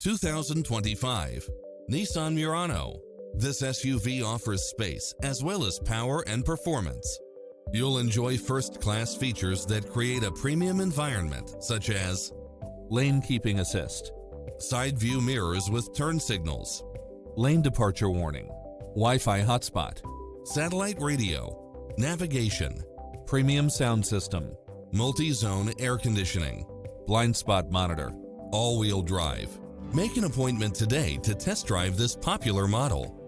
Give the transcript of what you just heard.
2025 Nissan Murano. This SUV offers space as well as power and performance. You'll enjoy first-class features that create a premium environment, such as lane keeping assist, side view mirrors with turn signals, lane departure warning, Wi-Fi hotspot, satellite radio, navigation, premium sound system, multi-zone air conditioning, blind spot monitor, all-wheel drive. Make an appointment today to test drive this popular model.